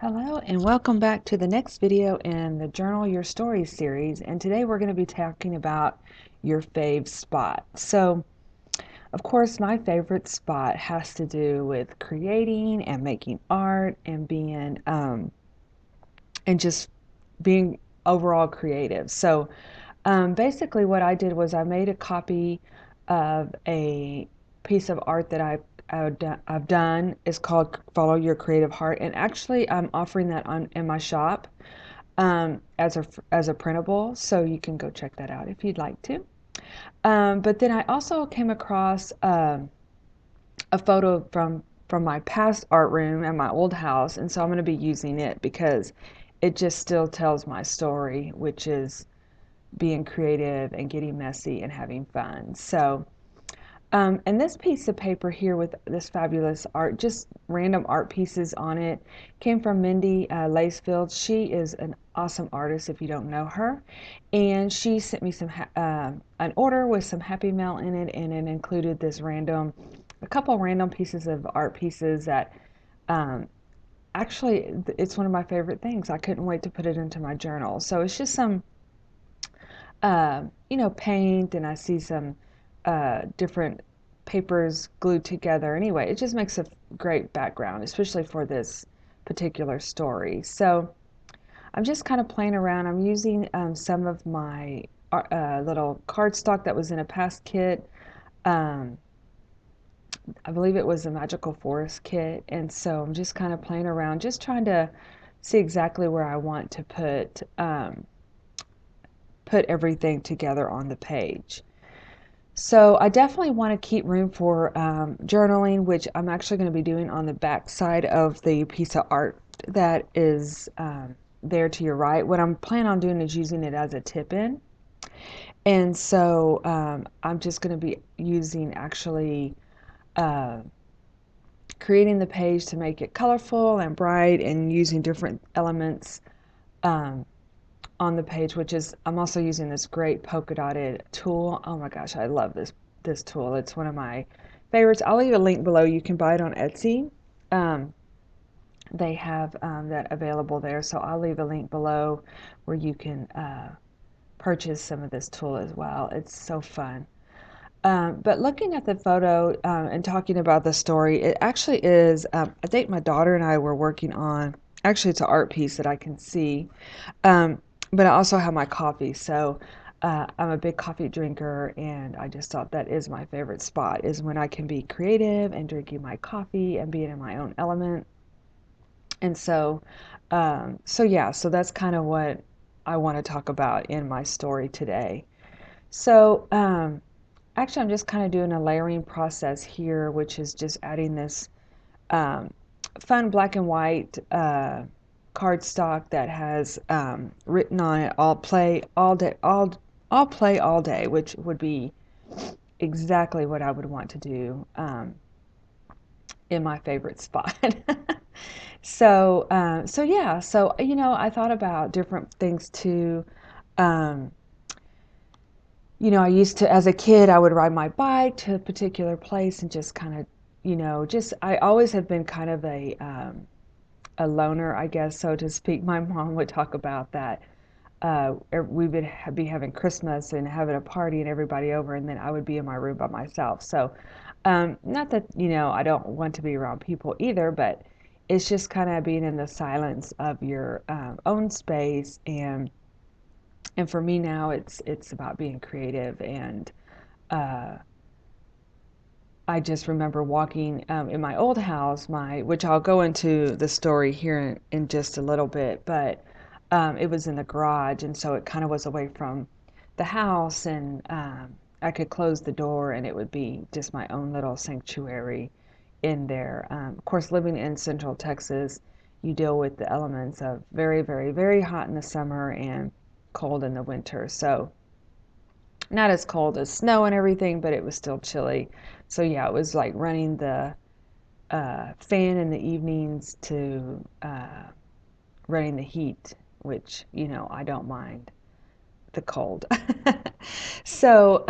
Hello and welcome back to the next video in the Journal Your Stories series, and today we're going to be talking about your fave spot. So of course my favorite spot has to do with creating and making art and being and just being overall creative. So basically what I did was I made a copy of a piece of art that I've done. It's called Follow Your Creative Heart, and actually I'm offering that on in my shop as a printable, so you can go check that out if you'd like to. But then I also came across a photo from my past art room at my old house, and so I'm going to be using it because it just still tells my story, which is being creative and getting messy and having fun. So, and this piece of paper here with this fabulous art, just random art pieces on it, came from Mindy Lacefield. She is an awesome artist if you don't know her. And she sent me an order with some Happy Mail in it, and it included a couple random pieces of art pieces that um, actually, it's one of my favorite things. I couldn't wait to put it into my journal. So it's just some paint, and I see some different papers glued together. Anyway, it just makes a great background, especially for this particular story. So I'm just kind of playing around. I'm using some of my little cardstock that was in a past kit. Um, I believe it was a Magical Forest kit. And so I'm just kind of playing around, just trying to see exactly where I want to put everything together on the page. So I definitely want to keep room for journaling, which I'm actually going to be doing on the back side of the piece of art that is there to your right. What I'm planning on doing is using it as a tip-in. And so I'm just going to be using actually uh, creating the page to make it colorful and bright and using different elements um, on the page, which is I'm also using this great polka dotted tool. Oh my gosh, I love this tool. It's one of my favorites. I'll leave a link below. You can buy it on Etsy. Um, they have that available there, so I'll leave a link below where you can purchase some of this tool as well. It's so fun. But looking at the photo and talking about the story, it actually is. I think my daughter and I were working on. Actually, it's an art piece that I can see. Um, but I also have my coffee, so I'm a big coffee drinker, and I just thought that is my favorite spot is when I can be creative and drinking my coffee and being in my own element. And so yeah, so that's kind of what I want to talk about in my story today. So actually, I'm just kind of doing a layering process here, which is just adding this um, fun black and white cardstock that has written on it "I'll play all day, I'll play all day," which would be exactly what I would want to do in my favorite spot. So yeah, so I thought about different things too. Um, I used to, as a kid, I would ride my bike to a particular place and just kind of, just I always have been kind of a loner, I guess, so to speak. My mom would talk about that. We would be having Christmas and having a party and everybody over, and then I would be in my room by myself. So, not that, I don't want to be around people either, but it's just kind of being in the silence of your own space. And for me now, it's about being creative. And uh, I just remember walking in my old house, which I'll go into the story here in just a little bit, but it was in the garage, and so it kind of was away from the house, and I could close the door, and it would be just my own little sanctuary in there. Of course, living in Central Texas, you deal with the elements of very, very, very hot in the summer and cold in the winter. So not as cold as snow and everything, but it was still chilly. So yeah, it was like running the fan in the evenings to running the heat, which I don't mind the cold. So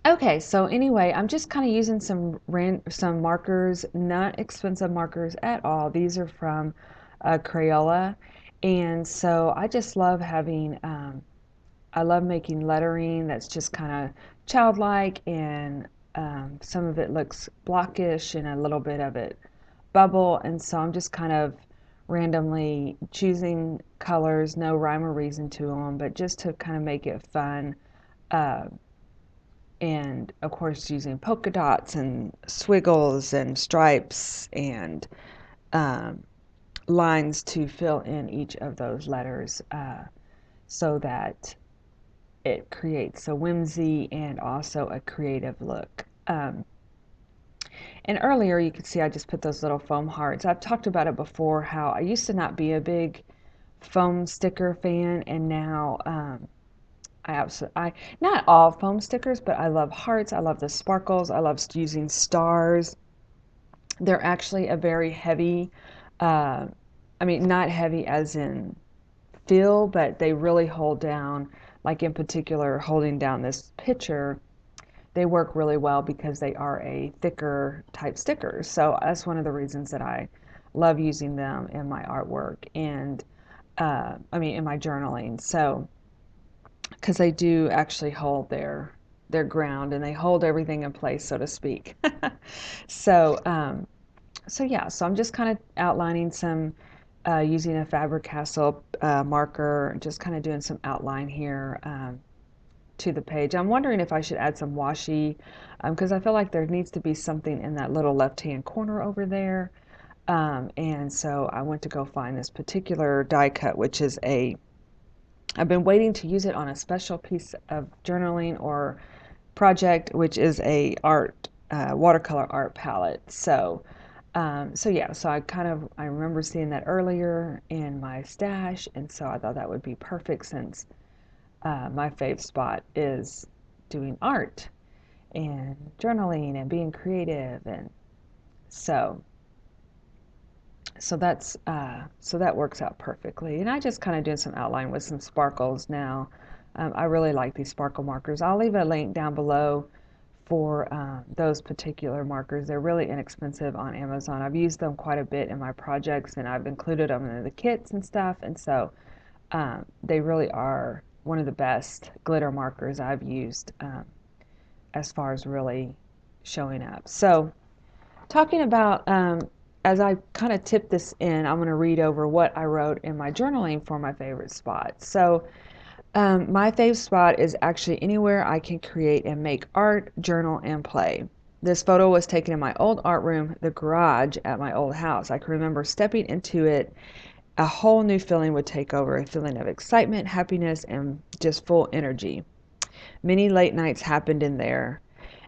Okay, so anyway, I'm just kind of using some markers, not expensive markers at all. These are from Crayola, and so I just love having. I love making lettering that's just kind of childlike, and some of it looks blockish, and a little bit of it bubble. And so I'm just kind of randomly choosing colors, no rhyme or reason to them, but just to kind of make it fun. Uh, and of course using polka dots and squiggles and stripes and um, lines to fill in each of those letters, so that it creates a whimsy and also a creative look. And earlier you could see I just put those little foam hearts. I've talked about it before, how I used to not be a big foam sticker fan, and now I not all foam stickers, but I love hearts. I love the sparkles. I love using stars. They're actually a very heavy, uh, I mean, not heavy as in feel, but they really hold down, like in particular, holding down this picture. They work really well because they are a thicker type stickers. So that's one of the reasons that I love using them in my artwork and, I mean, in my journaling. So, because they do actually hold their ground and they hold everything in place, so to speak. So, so yeah, so I'm just kind of outlining some, using a Faber-Castell marker, just kind of doing some outline here to the page. I'm wondering if I should add some washi, because I feel like there needs to be something in that little left-hand corner over there. And so I went to go find this particular die cut, which is I've been waiting to use it on a special piece of journaling or project, which is a watercolor art palette. So, so yeah, so I remember seeing that earlier in my stash, and so I thought that would be perfect since my fave spot is doing art and journaling and being creative, and so so that works out perfectly. And I just kind of doing some outline with some sparkles now. I really like these sparkle markers. I'll leave a link down below for those particular markers. They're really inexpensive on Amazon. I've used them quite a bit in my projects, and I've included them in the kits and stuff. And so they really are one of the best glitter markers I've used, as far as really showing up. So talking about, as I kind of tip this in, I'm going to read over what I wrote in my journaling for my favorite spot. So my fave spot is actually anywhere I can create and make art, journal, and play. This photo was taken in my old art room, the garage at my old house. I can remember stepping into it, a whole new feeling would take over, a feeling of excitement, happiness, and just full energy. Many late nights happened in there.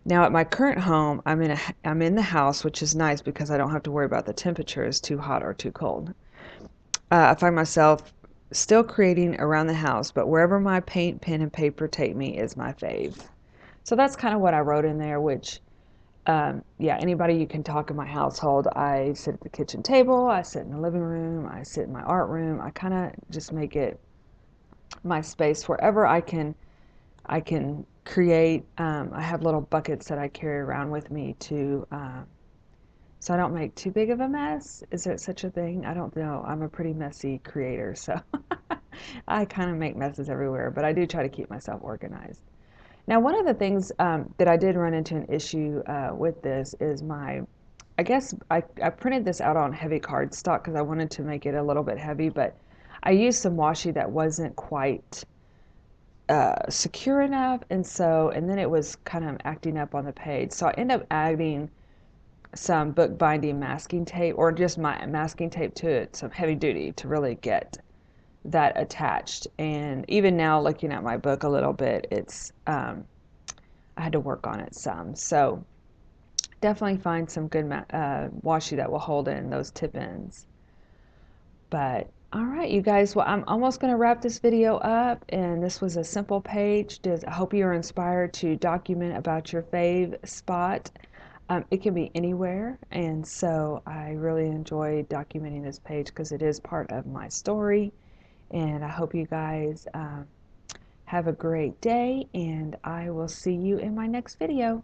Now at my current home, I'm in the house, which is nice because I don't have to worry about the temperature is too hot or too cold. I find myself still creating around the house, but wherever my paint, pen, and paper take me is my fave. So that's kind of what I wrote in there, which, yeah, anybody you can talk in my household. I sit at the kitchen table, I sit in the living room, I sit in my art room. I kind of just make it my space wherever I can create. I have little buckets that I carry around with me to, so I don't make too big of a mess. Is there such a thing? I don't know. I'm a pretty messy creator, so I kind of make messes everywhere, but I do try to keep myself organized. Now, one of the things that I did run into an issue with this is I guess I printed this out on heavy cardstock because I wanted to make it a little bit heavy, but I used some washi that wasn't quite secure enough, and then it was kind of acting up on the page. So I ended up adding some bookbinding masking tape, or just my masking tape to it, some heavy duty, to really get that attached. And even now, looking at my book a little bit, it's I had to work on it some. So definitely find some good washi that will hold in those tip ends. But all right, you guys, well, I'm almost going to wrap this video up, and this was a simple page. I hope you are inspired to document about your fave spot. It can be anywhere, and so I really enjoy documenting this page because it is part of my story, and I hope you guys have Have a great day, and I will see you in my next video.